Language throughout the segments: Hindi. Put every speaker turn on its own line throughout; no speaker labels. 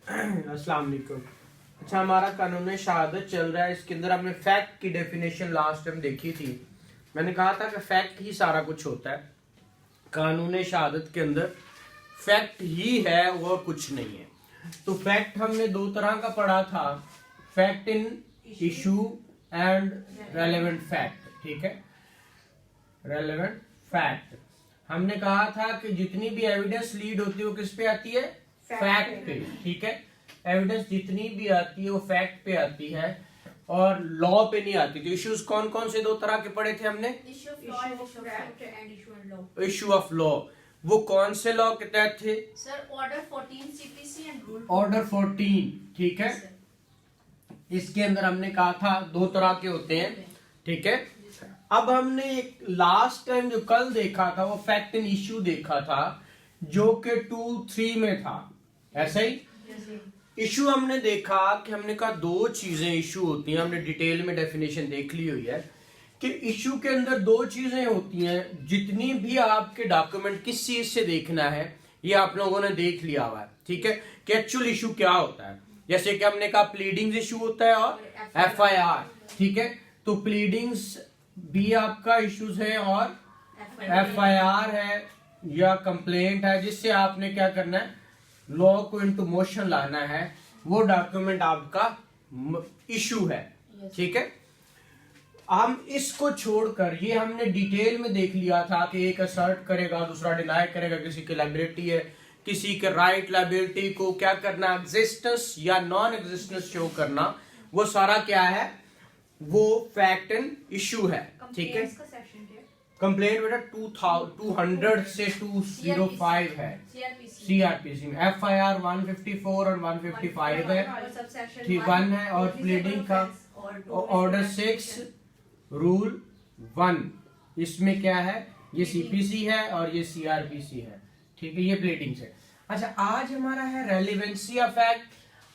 अस्सलाम वालेकुम। अच्छा, हमारा कानून शहादत चल रहा है। इसके अंदर हमने फैक्ट की डेफिनेशन लास्ट टाइम देखी थी। मैंने कहा था कि फैक्ट ही सारा कुछ होता है। कानून शहादत के अंदर फैक्ट ही है और कुछ नहीं है। तो फैक्ट हमने दो तरह का पढ़ा था, fact in issue and relevant fact. ठीक है, रेलेवेंट फैक्ट हमने कहा था कि जितनी भी एविडेंस लीड होती है वो किस पे आती है? फैक्ट पे। ठीक है, एविडेंस जितनी भी आती है वो फैक्ट पे आती है और लॉ पे नहीं आती। तो इश्यूज कौन कौन से दो तरह के पढ़े थे हमने? Issue of law. वो कौन से लॉ के तहत थे
sir? Order 14 CPC and rule
order 14। ठीक है, इसके अंदर हमने कहा था दो तरह के होते हैं। ठीक है, अब हमने एक लास्ट टाइम जो कल देखा था वो फैक्ट इन इश्यू देखा था, जो कि 2-3 में था। ऐसा ही इशू हमने देखा कि हमने कहा दो चीजें इशू होती हैं। हमने डिटेल में डेफिनेशन देख ली हुई है कि इशू के अंदर दो चीजें होती हैं। जितनी भी आपके डॉक्यूमेंट किस चीज से देखना है ये आप लोगों ने देख लिया हुआ है। ठीक है, कि एक्चुअल इशू क्या होता है। जैसे कि हमने कहा प्लीडिंग्स इशू होता है और FIR। ठीक है, तो प्लीडिंग्स भी आपका इश्यूज है और FIR है या कंप्लेंट है, जिससे आपने क्या करना है, लॉ को इनटू मोशन लाना है। वो डॉक्यूमेंट आपका इशू है। ठीक है, हम इसको छोड़कर ये हमने डिटेल में देख लिया था कि एक असर्ट करेगा, दूसरा डिनाई करेगा। किसी की लायबिलिटी है, किसी के राइट लायबिलिटी को क्या करना, एग्जिस्टेंस या नॉन एग्जिस्टेंस शो करना, वो सारा क्या है, वो फैक्ट एंड इशू है। ठीक है, कंप्लेंट बेटा 200 से 205 है CRPC में। FIR 154 और 155 है, ठीक 1 है। और प्लीडिंग का ऑर्डर 6 रूल 1, इसमें क्या है, ये CPC है और ये CRPC है। ठीक है, ये प्लीडिंग से। अच्छा, आज हमारा है रेलेवेंसी ऑफ फैक्ट।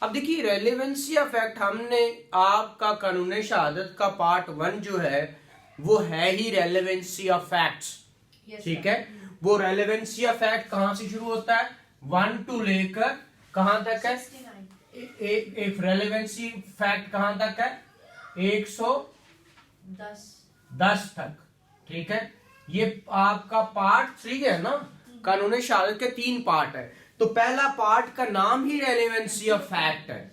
अब देखिए, रेलेवेंसी ऑफ फैक्ट हमने आपका कानून शहादत का पार्ट 1 जो है वो है ही रेलेवेंसी ऑफ फैक्ट्स। ठीक है, वो रेलेवेंसी ऑफ फैक्ट कहां से शुरू होता है? 1 टू लेकर कहां तक है? एक रेलेवेंसी फैक्ट कहां तक है? 110 तक। ठीक है, ये आपका पार्ट 3 है ना। कानून शहादत के 3 पार्ट है, तो पहला पार्ट का नाम ही रेलेवेंसी ऑफ फैक्ट है।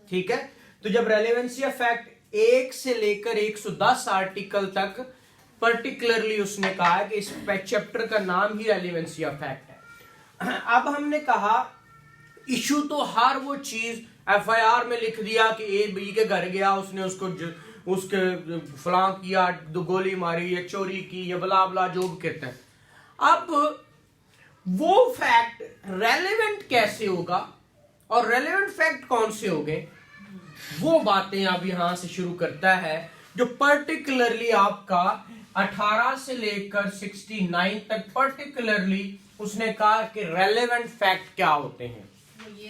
ठीक है, तो जब रेलेवेंसी ऑफ फैक्ट 1 से लेकर 110 आर्टिकल तक पर्टिकुलरली उसने कहा कि इस चैप्टर का नाम ही रेलेवेंसी ऑफ फैक्ट है। अब हमने कहा इशू तो हर वो चीज FIR में लिख दिया कि A B के घर गया, उसने उसके फलां किया, गोली मारी या चोरी की या बला बला जो भी कहते हैं। अब वो फैक्ट रेलेवेंट कैसे होगा और रेलेवेंट फैक्ट कौन से हो गए, वो बातें अब यहां से शुरू करता है, जो पर्टिकुलरली आपका 18 से लेकर 69 तक पर्टिकुलरली उसने कहा कि रेलेवेंट फैक्ट क्या होते हैं।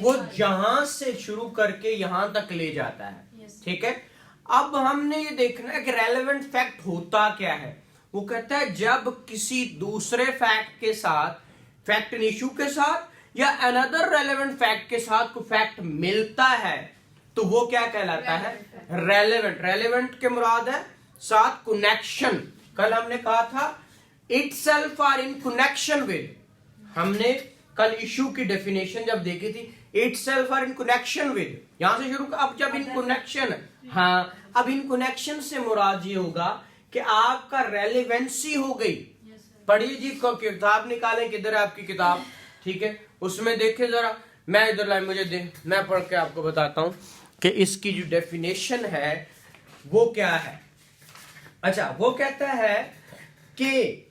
वो जहां से शुरू करके यहां तक ले जाता है। ठीक है, अब हमने ये देखना है कि रेलेवेंट फैक्ट होता क्या है। वो कहता है जब किसी दूसरे फैक्ट के साथ, फैक्ट इन इशू के साथ या अनदर रेलेवेंट फैक्ट के साथ कोई फैक्ट मिलता है तो वो क्या कहलाता है? रेलेवेंट। रेलेवेंट के मुराद है साथ कनेक्शन। कल हमने कहा था itself are in connection with, हमने कल इशू की डेफिनेशन जब देखी थी, itself are in connection with, यहां से शुरू। अब जब इन कनेक्शन, हाँ, अब इन कनेक्शन से मुराद ये होगा कि आपका रेलेवेंसी हो गई। पढ़िए जी, किताब निकालें, किधर है आपकी किताब? ठीक है, उसमें देखें जरा, मैं इधर लाइन मुझे दे, मैं पढ़ के आपको बताता हूं कि इसकी जो डेफिनेशन है वो क्या है। अच्छा, वो कहता है कि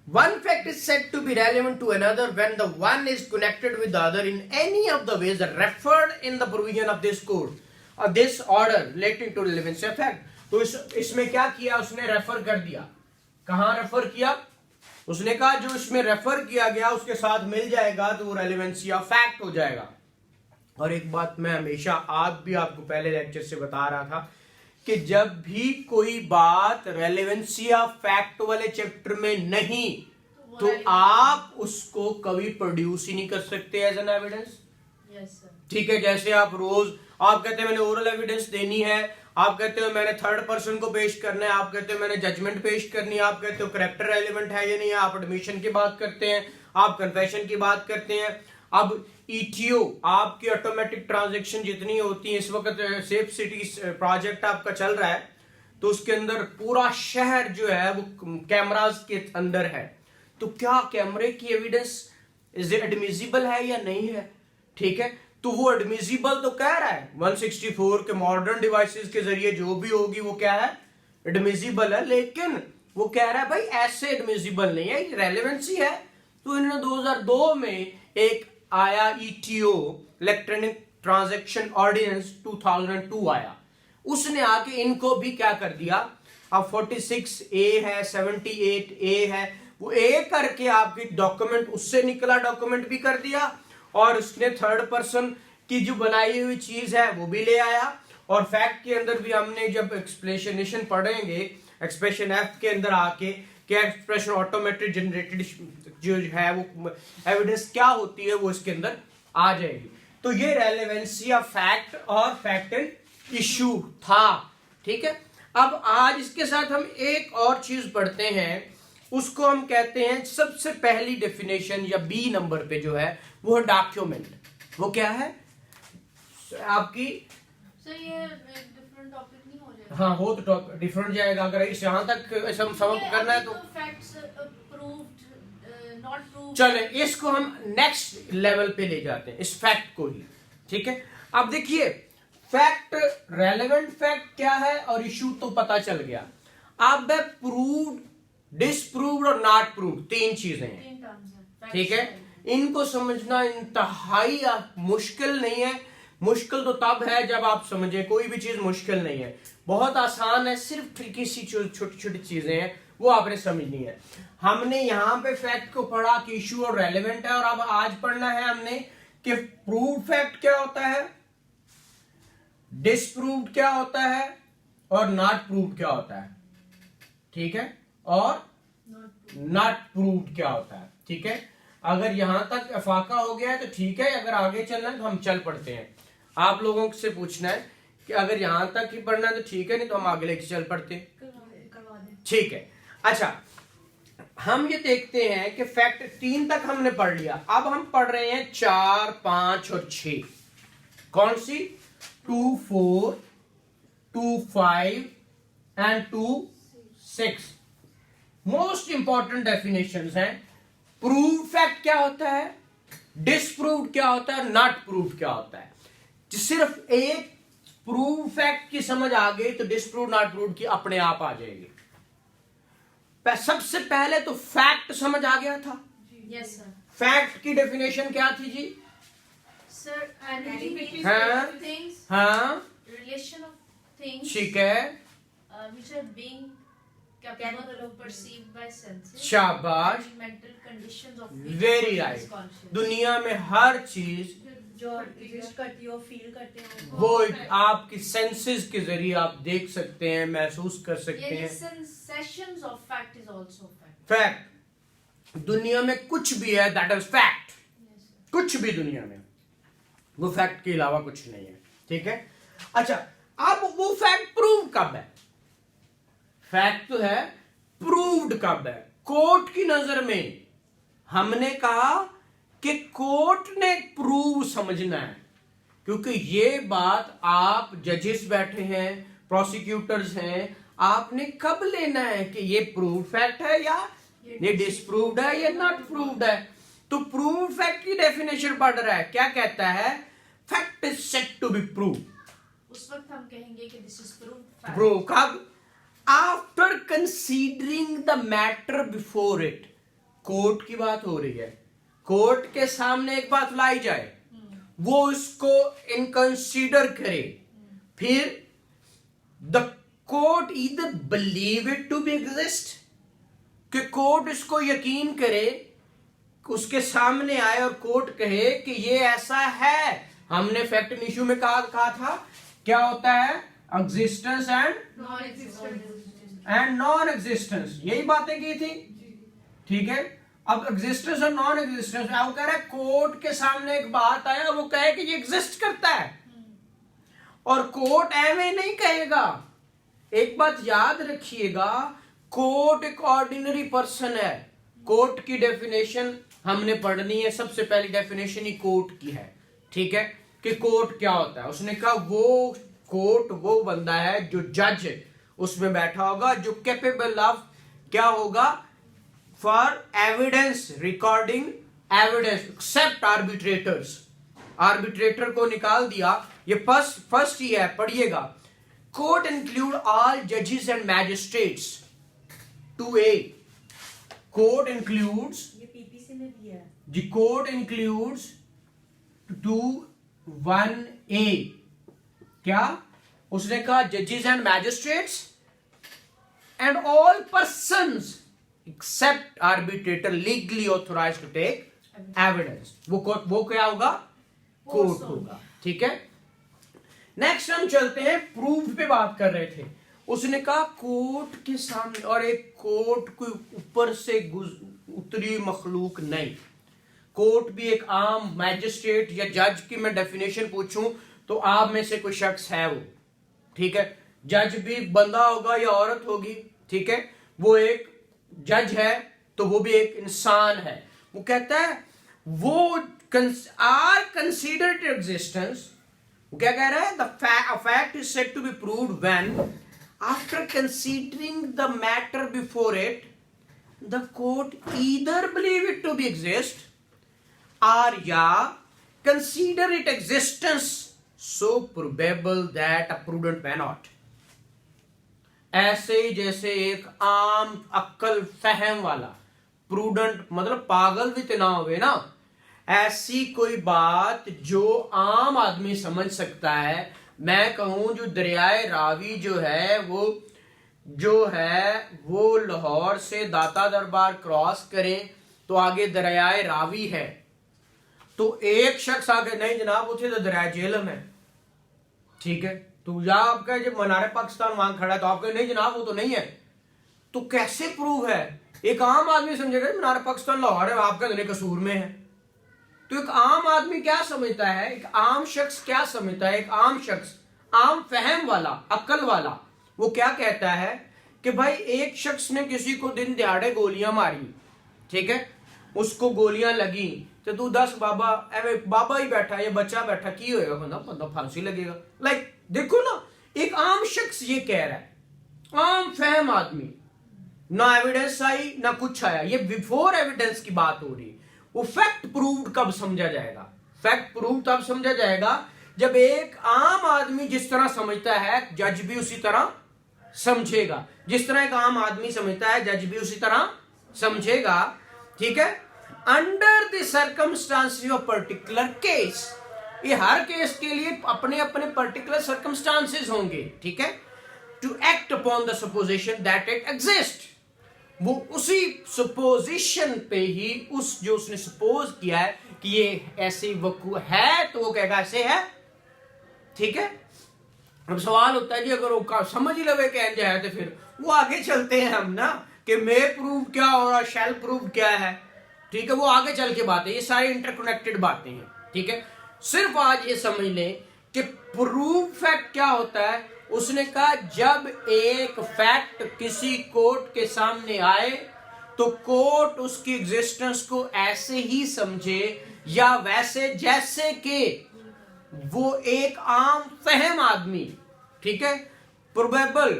one fact is said to be relevant to another when the one is connected with the other in any of the ways referred in the provision of this code or this order relating to relevancy of fact। तो इसमें क्या किया, उसने रेफर कर दिया। कहां रेफर किया? उसने कहा जो इसमें रेफर किया गया उसके साथ मिल जाएगा तो वो रेलेवेंसी ऑफ फैक्ट हो जाएगा। और एक बात मैं हमेशा आज भी आपको पहले लेक्चर से बता रहा था कि जब भी कोई बात रेलेवेंसी ऑफ फैक्ट वाले चैप्टर में नहीं तो आप उसको कभी प्रोड्यूस ही नहीं कर सकते as an evidence.
Yes, sir.
ठीक है, जैसे आप रोज आप कहते हैं मैंने ओरल एविडेंस देनी है, आप कहते हो मैंने थर्ड पर्सन को पेश करना है, आप कहते हो मैंने जजमेंट पेश करनी है, आप कहते हो कैरेक्टर रेलिवेंट है या नहीं है, आप एडमिशन की बात करते हैं, आप कन्फेशन की बात करते हैं। अब ईटीओ आपकी ऑटोमेटिक ट्रांजैक्शन जितनी होती है, इस वक्त सेफ सिटी प्रोजेक्ट आपका चल रहा है, तो उसके अंदर पूरा शहर जो है वो कैमरास के अंदर है। तो क्या कैमरे की एविडेंस एडमिसिबल है या नहीं है? ठीक है, तो वो एडमिसिबल तो कह रहा है 164 के मॉडर्न डिवाइसेस के जरिए जो भी होगी वो क्या है, एडमिसिबल है, लेकिन वो कह रहा है भाई ऐसे एडमिसिबल नहीं है, रेलेवेंसी है। तो इन्होंने 2002 में एक आया ईटीओ इलेक्ट्रॉनिक ट्रांजैक्शन ऑर्डिनेंस 2002 आया, उसने आके इनको भी क्या कर दिया, अब 46A है 78A है, वो ए करके आपकी डॉक्यूमेंट उससे निकला डॉक्यूमेंट भी कर दिया, और उसने थर्ड पर्सन की जो बनाई हुई चीज है वो भी ले आया। और फैक्ट के अंदर भी हमने जब एक्सप्लेनेशन पढ़ेंगे एक्सप्रेशन एफ के अंदर आके क्या एक्सप्रेशन ऑटोमेटिक जनरेटेड जो है वो एविडेंस क्या होती है वो इसके अंदर आ जाएगी। तो ये रेलेवेंसी ऑफ फैक्ट और फैक्ट एंड इशू था। ठीक है, अब आज इसके साथ हम एक और चीज पढ़ते हैं, उसको हम कहते हैं सबसे पहली डेफिनेशन या बी नंबर पे जो है वो डॉक्यूमेंट। वो क्या है आपकी?
सर ये डिफरेंट टॉपिक नहीं हो जाएगा?
हाँ, वो तो डिफरेंट जाएगा, अगर इस यहाँ तक समझ करना है तो
फैक्ट्स प्रूव्ड नॉट प्रूव्ड।
चले इसको हम नेक्स्ट लेवल पे ले जाते हैं, इस फैक्ट को ही। ठीक है, अब देखिए फैक्ट, रेलेवेंट फैक्ट क्या है और इशू तो पता चल गया। अब प्रूव्ड, डिसप्रूव्ड और नॉट प्रूव्ड तीन चीजें हैं।
3 टर्म्स हैं।
ठीक है, इनको समझना इंतहाई मुश्किल नहीं है। मुश्किल तो तब है जब आप समझे, कोई भी चीज मुश्किल नहीं है, बहुत आसान है, सिर्फ ट्रिकी सी छोटी छोटी चीजें हैं वो आपने समझनी है। हमने यहाँ पे फैक्ट को पढ़ा कि इशू और रेलेवेंट है, और अब आज पढ़ना है हमने कि प्रूव्ड फैक्ट क्या होता है, डिसप्रूव्ड क्या होता है और नॉट प्रूव्ड क्या होता है। ठीक है, और नॉट प्रूव्ड क्या होता है। ठीक है, अगर यहां तक अफाका हो गया है तो ठीक है, अगर आगे चलना है तो हम चल पड़ते हैं। आप लोगों से पूछना है कि अगर यहां तक ही पढ़ना है तो ठीक है, नहीं तो हम आगे लेके चल पड़ते हैं।
करवा दें।
ठीक है, अच्छा हम ये देखते हैं कि फैक्ट 3 तक हमने पढ़ लिया, अब हम पढ़ रहे हैं 4, 5 और 6। कौन सी? 2, 4, 2, 5 एंड 2, 6 मोस्ट इंपॉर्टेंट डेफिनेशंस हैं। प्रूव फैक्ट क्या होता है, डिसप्रूव्ड क्या होता है, नॉट प्रूव्ड क्या होता है। सिर्फ एक प्रूव फैक्ट की समझ आ गई तो डिसप्रूव नॉट प्रूव्ड की अपने आप आ जाएगी। सबसे पहले तो फैक्ट समझ आ गया था।
Yes sir.
फैक्ट की डेफिनेशन क्या थी जी?
सर एनिटी
हाँ।
थिंग्स,
हाँ,
रिलेशन ऑफ थिंग्स
ठीक है,
which are being capable of perceived by senses,
शाबाश,
and mental conditions of
very
which
right.
is conscious।
दुनिया में हर चीज
जो एग्जिस्ट करती हो, फील करते हो,
वो आपकी सेंसेस के जरिए आप देख सकते हैं, महसूस कर सकते
ये
हैं।
sensations of fact is also fact।
Fact, दुनिया में कुछ भी है that is fact.
Yes, sir।
कुछ भी दुनिया में वो फैक्ट के अलावा कुछ नहीं है। ठीक है, अच्छा अब वो फैक्ट प्रूव कब है? फैक्ट तो है, प्रूव्ड कब है? कोर्ट की नजर में हमने कहा कि कोर्ट ने प्रूव समझना है, क्योंकि ये बात आप जजेस बैठे हैं, प्रोसिक्यूटर्स हैं, आपने कब लेना है कि ये प्रूव फैक्ट है या ये डिसप्रूव्ड है या नॉट प्रूव्ड है। तो प्रूव फैक्ट की डेफिनेशन पढ़ रहा है, क्या कहता है? Fact is said to be prove.
उस वक्त हम कहेंगे कि दिस इज प्रूव्ड।
प्रूव कब? After considering the matter before it. Court की बात हो रही है, कोर्ट के सामने एक बात लाई जाए, वो उसको इनकंसीडर करे, फिर the court either believe it to be exist, कि कोर्ट इसको यकीन करे, उसके सामने आए और कोर्ट कहे कि ये ऐसा है। हमने फैक्ट एंड इशू में कहा था क्या होता है? एग्जिस्टेंस एंड नॉन एग्जिस्टेंस, यही बातें की थी। ठीक है, अब एग्जिस्टेंस और नॉन एग्जिस्टेंस, वो कह रहा है कोर्ट के सामने एक बात आया, वो कहे कि ये एग्जिस्ट करता है, और कोर्ट एवं नहीं कहेगा। एक बात याद रखिएगा, कोर्ट एक ऑर्डिनरी पर्सन है। कोर्ट की डेफिनेशन हमने पढ़नी है, सबसे पहली डेफिनेशन ही कोर्ट की है, ठीक है, कि कोर्ट क्या होता है। उसने कहा वो कोर्ट वो बंदा है जो जज उसमें बैठा होगा, जो कैपेबल ऑफ क्या होगा, for evidence, recording evidence, except arbitrators. Arbitrator को निकाल दिया, ये फर्स्ट ही है, पढ़िएगा। कोर्ट इंक्लूड ऑल जजेस and magistrates. 2A, court includes,
ये पीपीसी में भी है।
the court includes 1A, क्या उसने कहा, जजेस and magistrates and all persons except arbitrator legally authorised to take evidence. वो क्या होगा, कोर्ट होगा, ठीक है। नेक्स्ट हम चलते हैं, प्रूफ पे बात कर रहे थे। उसने कहा कोर्ट के सामने, और एक कोर्ट कोई ऊपर से उतरी मखलूक नहीं, कोर्ट भी एक आम मैजिस्ट्रेट या जज की मैं डेफिनेशन पूछूं तो आप में से कोई शख्स है वो, ठीक है। जज भी बंदा होगा या औरत होगी, ठीक है, वो एक जज है तो वो भी एक इंसान है। वो कहता है वो आर कंसीडर्ड एग्जिस्टेंस, वो क्या कह रहा है, the fact is said to be proved when after considering the matter before it the court either believe it to be exist or या consider it existence so probable that a prudent man ought। ऐसे जैसे एक आम अक्ल फहम वाला, प्रूडेंट मतलब पागल भी तो ना होवे ना, ऐसी कोई बात जो आम आदमी समझ सकता है। मैं कहूं जो दरियाए रावी जो है वो लाहौर से दाता दरबार क्रॉस करे तो आगे दरियाए रावी है, तो एक शख्स आके नहीं जनाब उसे तो दरिया जेलम है, ठीक है, तो या आपका जब मनारे पाकिस्तान वहां खड़ा है तो आपका नहीं जनाब वो तो नहीं है, तो कैसे प्रूव है। एक आम आदमी समझेगा मनारे पाकिस्तान लाहौर है, आपका तो कसूर में है। तो एक आम आदमी क्या समझता है, एक आम शख्स क्या समझता है, एक आम शख्स आम फहम वाला अक्ल वाला वो क्या कहता है कि भाई एक शख्स ने किसी को दिन दिहाड़े गोलियां मारी, ठीक है, उसको गोलियां लगी तो तू 10 बाबा एवं बाबा ही बैठा या बच्चा बैठा की होएगा, बंदा फांसी लगेगा। लाइक देखो ना, एक आम शख्स ये कह रहा है, आम फहम आदमी, ना एविडेंस आई ना कुछ आया, ये बिफोर एविडेंस की बात हो रही। वो फैक्ट प्रूव्ड कब समझा जाएगा, फैक्ट प्रूव तब समझा जाएगा जब एक आम आदमी जिस तरह समझता है जज भी उसी तरह समझेगा, जिस तरह एक आम आदमी समझता है जज भी उसी तरह समझेगा, ठीक है। Under the circumstances of particular case, ये हर केस के लिए अपने अपने पर्टिकुलर सर्कमस्टांसेस होंगे, ठीक है। To act upon the supposition that it exist, वो उसी सपोजिशन पे ही उस जो उसने सपोज किया है कि ये ऐसे वकू है तो वो कहेगा ऐसे है, ठीक है। अब सवाल होता है जी अगर वो समझ ही लगे कह जाए तो फिर वो आगे चलते हैं हम ना कि मे प्रूव क्या हो रहा, शैल प्रूव क्या है, ठीक है, वो आगे चल के बातें, ये सारी इंटरकनेक्टेड बातें हैं, ठीक है। सिर्फ आज ये समझ लें कि प्रूव फैक्ट क्या होता है। उसने कहा जब एक फैक्ट किसी कोर्ट के सामने आए तो कोर्ट उसकी एग्जिस्टेंस को ऐसे ही समझे या वैसे जैसे कि वो एक आम फहम आदमी, ठीक है, प्रोबेबल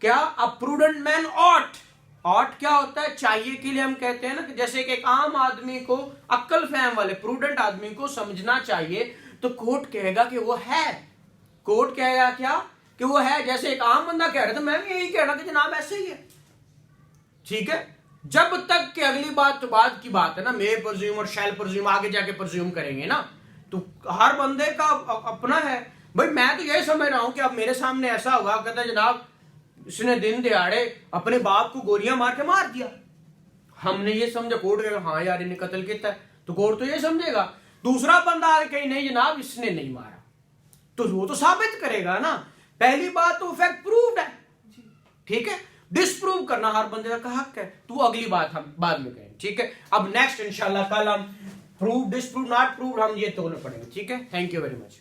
क्या, अ प्रूडेंट मैन ऑट क्या होता है, चाहिए के लिए हम कहते हैं ना कि जैसे कि एक आम आदमी को अक्ल फहम वाले प्रूडेंट आदमी को समझना चाहिए तो कोर्ट कहेगा कि वो है, कोर्ट कहेगा क्या कि वो है। जैसे एक आम बंदा कह रहा था मैं भी यही कह रहा था कि जनाब ऐसे ही है, ठीक है। जब तक कि अगली बात तो बाद की बात है ना, मे प्रज्यूम और शैल प्रज्यूम आगे जाके प्रज्यूम करेंगे ना, तो हर बंदे का अपना है। भाई मैं तो यही समझ रहा हूं कि अब मेरे सामने ऐसा हुआ, कहता है जनाब इसने दिन दिहाड़े अपने बाप को गोलियां मार के मार दिया, हमने ये समझा, कोर्ट कहेगा हाँ यार इन्हें कत्ल किया है, तो कोर्ट तो ये समझेगा। दूसरा बंदा आगे कहीं नहीं जनाब इसने नहीं मारा, तो वो तो साबित करेगा ना। पहली बात तो फैक्ट प्रूव्ड है, ठीक है। डिस्प्रूव करना हर बंदे का हक है, तू अगली बात हम बाद में कहेंगे, ठीक है। अब नेक्स्ट इंशाल्लाह कल हम प्रूव डिस्प्रूव नॉट प्रूव हम ये दोनों पढ़ेंगे, ठीक है। Thank you very much.